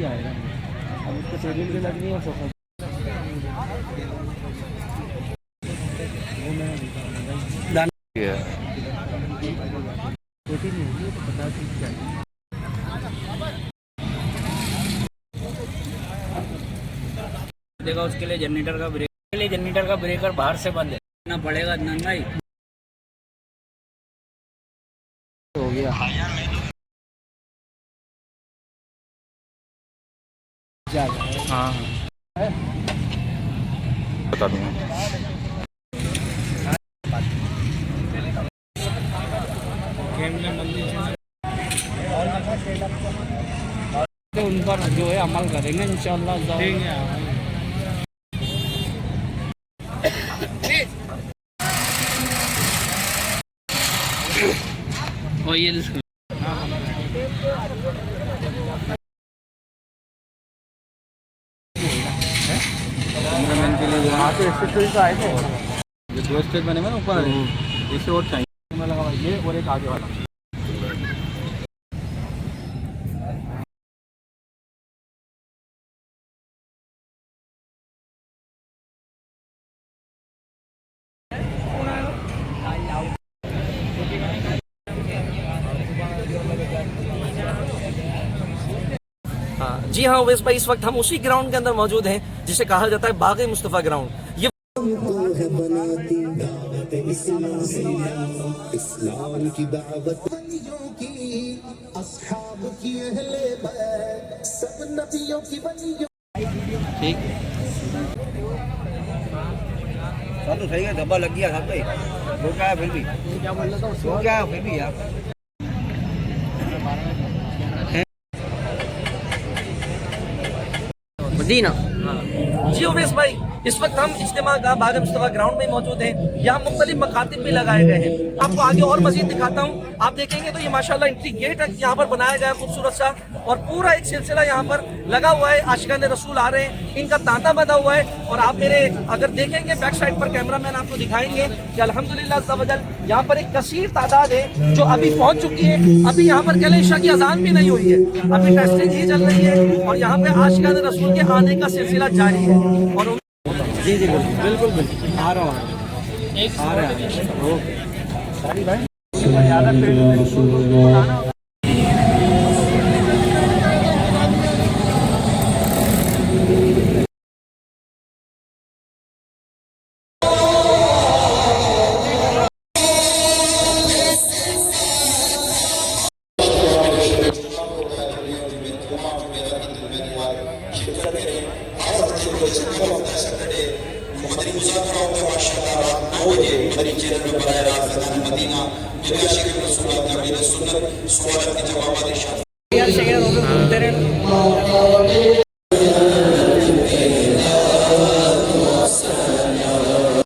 जाएगा। अब उसको टेबल भी लगनी है सोफा वो मैं छोटी नहीं होगी तो 50 इंच चाहिए। देखा उसके लिए जनरेटर का ब्रेकर बाहर से बंद है ना पड़ेगा नंगा ही हो गया। हाँ बता दूँगा। उन पर जो है अमल करेंगे इंशाअल्लाह। ठीक है और ये के लिए वहाँ पे स्टेज आए थे, ये 2 स्टेज बने हुए ना ऊपर, इसे और चाहिए मैं लगा ये और एक आगे वाला। जी हाँ उवैस भाई, इस वक्त हम उसी ग्राउंड के अंदर मौजूद हैं जिसे कहा जाता है बाग़े मुस्तफ़ा ग्राउंड। ये इस्लाम की दावत सब नबियों की ठीक तो सही है। धब्बा लग गया सब हो गया फिर भी क्या बोल रहा था हो गया फिर भी यार। मदीना जी उवैस भाई, इस वक्त हम इज्तिमा का बाग़े मुस्तफ़ा ग्राउंड में मौजूद हैं। यहाँ मुख्तलिफ मकातिब भी लगाए गए हैं। आपको आगे और मज़ीद दिखाता हूँ। आप देखेंगे तो ये माशाल्लाह एंट्री गेट यहाँ पर बनाया गया है खूबसूरत सा, और पूरा एक सिलसिला यहाँ पर लगा हुआ है। आशिकान रसूल आ रहे हैं, इनका तांता बंधा हुआ है। और आप मेरे अगर देखेंगे बैक साइड पर कैमरामैन आपको दिखाएंगे कि अल्हम्दुलिल्लाह अज़्ज़ा वजल यहाँ पर एक कसीर तादाद है जो अभी पहुँच चुकी है। अभी यहाँ पर कल इशा की अजान भी नहीं हुई है, अभी टेस्टिंग ही चल रही है और यहाँ पे आशिकान रसूल के आने का सिलसिला जारी है। और जी जी बिल्कुल बिल्कुल आ रहा हूँ आ रहा है ओके भाई। यार शेयर हो गए घूमते रहे।